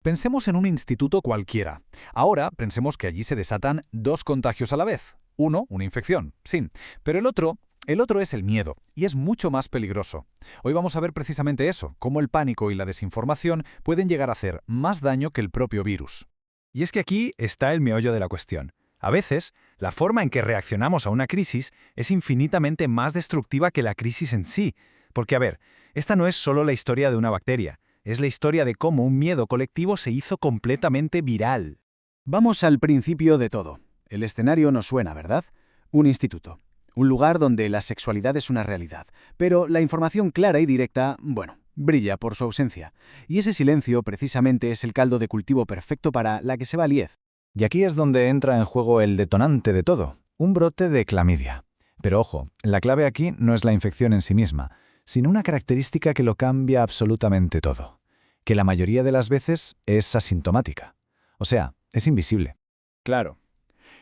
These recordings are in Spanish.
Pensemos en un instituto cualquiera. Ahora pensemos que allí se desatan dos contagios a la vez. Uno, una infección, sí, pero el otro es el miedo, y es mucho más peligroso. Hoy vamos a ver precisamente eso, cómo el pánico y la desinformación pueden llegar a hacer más daño que el propio virus. Y es que aquí está el meollo de la cuestión. A veces, la forma en que reaccionamos a una crisis es infinitamente más destructiva que la crisis en sí. Porque, a ver, esta no es solo la historia de una bacteria, es la historia de cómo un miedo colectivo se hizo completamente viral. Vamos al principio de todo. El escenario nos suena, ¿verdad? Un instituto. Un lugar donde la sexualidad es una realidad. Pero la información clara y directa, bueno, brilla por su ausencia. Y ese silencio, precisamente, es el caldo de cultivo perfecto para la que se va a liez. Y aquí es donde entra en juego el detonante de todo, un brote de clamidia. Pero ojo, la clave aquí no es la infección en sí misma, sino una característica que lo cambia absolutamente todo, que la mayoría de las veces es asintomática. O sea, es invisible. Claro.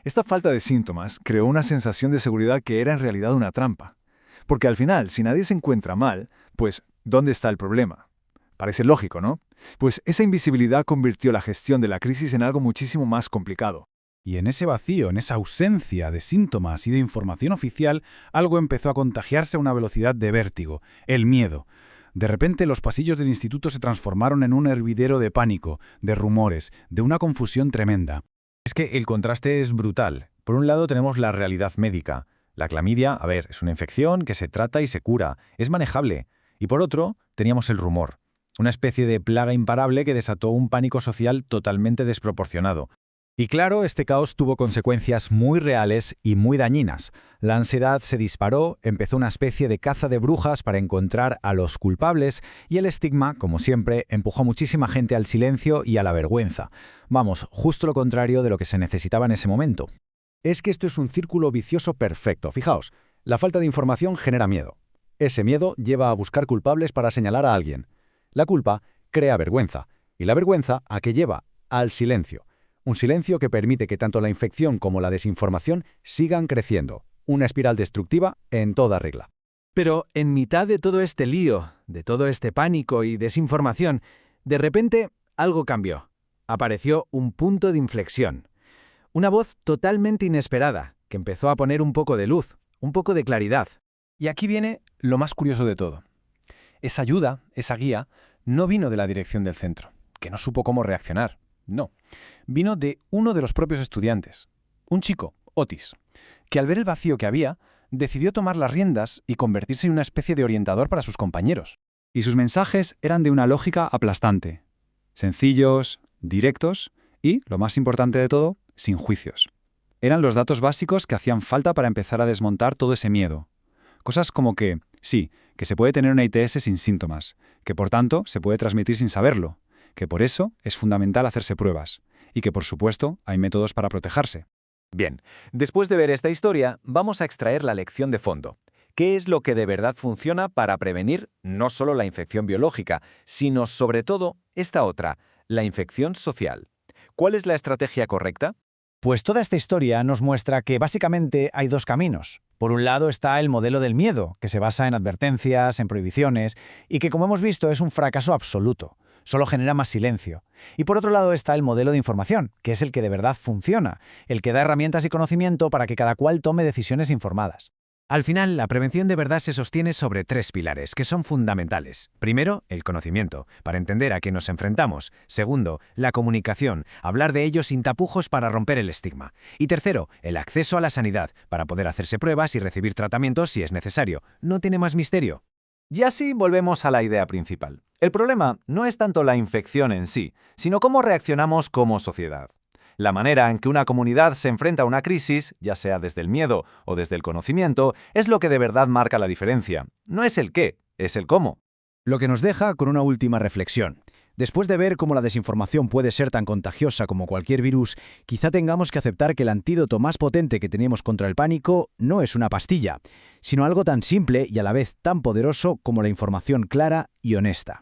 Esta falta de síntomas creó una sensación de seguridad que era en realidad una trampa. Porque al final, si nadie se encuentra mal, pues, ¿dónde está el problema? Parece lógico, ¿no? Pues esa invisibilidad convirtió la gestión de la crisis en algo muchísimo más complicado. Y en ese vacío, en esa ausencia de síntomas y de información oficial, algo empezó a contagiarse a una velocidad de vértigo, el miedo. De repente los pasillos del instituto se transformaron en un hervidero de pánico, de rumores, de una confusión tremenda. Es que el contraste es brutal. Por un lado tenemos la realidad médica. La clamidia, a ver, es una infección que se trata y se cura, es manejable. Y por otro, teníamos el rumor. Una especie de plaga imparable que desató un pánico social totalmente desproporcionado. Y claro, este caos tuvo consecuencias muy reales y muy dañinas. La ansiedad se disparó, empezó una especie de caza de brujas para encontrar a los culpables y el estigma, como siempre, empujó a muchísima gente al silencio y a la vergüenza. Vamos, justo lo contrario de lo que se necesitaba en ese momento. Es que esto es un círculo vicioso perfecto. Fijaos, la falta de información genera miedo. Ese miedo lleva a buscar culpables para señalar a alguien. La culpa crea vergüenza, y la vergüenza ¿a qué lleva? Al silencio. Un silencio que permite que tanto la infección como la desinformación sigan creciendo. Una espiral destructiva en toda regla. Pero en mitad de todo este lío, de todo este pánico y desinformación, de repente algo cambió. Apareció un punto de inflexión. Una voz totalmente inesperada, que empezó a poner un poco de luz, un poco de claridad. Y aquí viene lo más curioso de todo. Esa ayuda, esa guía, no vino de la dirección del centro, que no supo cómo reaccionar. No, vino de uno de los propios estudiantes, un chico, Otis, que al ver el vacío que había, decidió tomar las riendas y convertirse en una especie de orientador para sus compañeros. Y sus mensajes eran de una lógica aplastante, sencillos, directos y, lo más importante de todo, sin juicios. Eran los datos básicos que hacían falta para empezar a desmontar todo ese miedo. Cosas como que, sí, que se puede tener una ITS sin síntomas, que por tanto se puede transmitir sin saberlo, que por eso es fundamental hacerse pruebas, y que por supuesto hay métodos para protegerse. Bien, después de ver esta historia, vamos a extraer la lección de fondo. ¿Qué es lo que de verdad funciona para prevenir no solo la infección biológica, sino sobre todo esta otra, la infección social? ¿Cuál es la estrategia correcta? Pues toda esta historia nos muestra que básicamente hay dos caminos. Por un lado está el modelo del miedo, que se basa en advertencias, en prohibiciones, y que como hemos visto es un fracaso absoluto. Solo genera más silencio. Y por otro lado está el modelo de información, que es el que de verdad funciona, el que da herramientas y conocimiento para que cada cual tome decisiones informadas. Al final, la prevención de verdad se sostiene sobre tres pilares, que son fundamentales. Primero, el conocimiento, para entender a qué nos enfrentamos. Segundo, la comunicación, hablar de ello sin tapujos para romper el estigma. Y tercero, el acceso a la sanidad, para poder hacerse pruebas y recibir tratamientos si es necesario. No tiene más misterio. Y así volvemos a la idea principal. El problema no es tanto la infección en sí, sino cómo reaccionamos como sociedad. La manera en que una comunidad se enfrenta a una crisis, ya sea desde el miedo o desde el conocimiento, es lo que de verdad marca la diferencia. No es el qué, es el cómo. Lo que nos deja con una última reflexión. Después de ver cómo la desinformación puede ser tan contagiosa como cualquier virus, quizá tengamos que aceptar que el antídoto más potente que tenemos contra el pánico no es una pastilla, sino algo tan simple y a la vez tan poderoso como la información clara y honesta.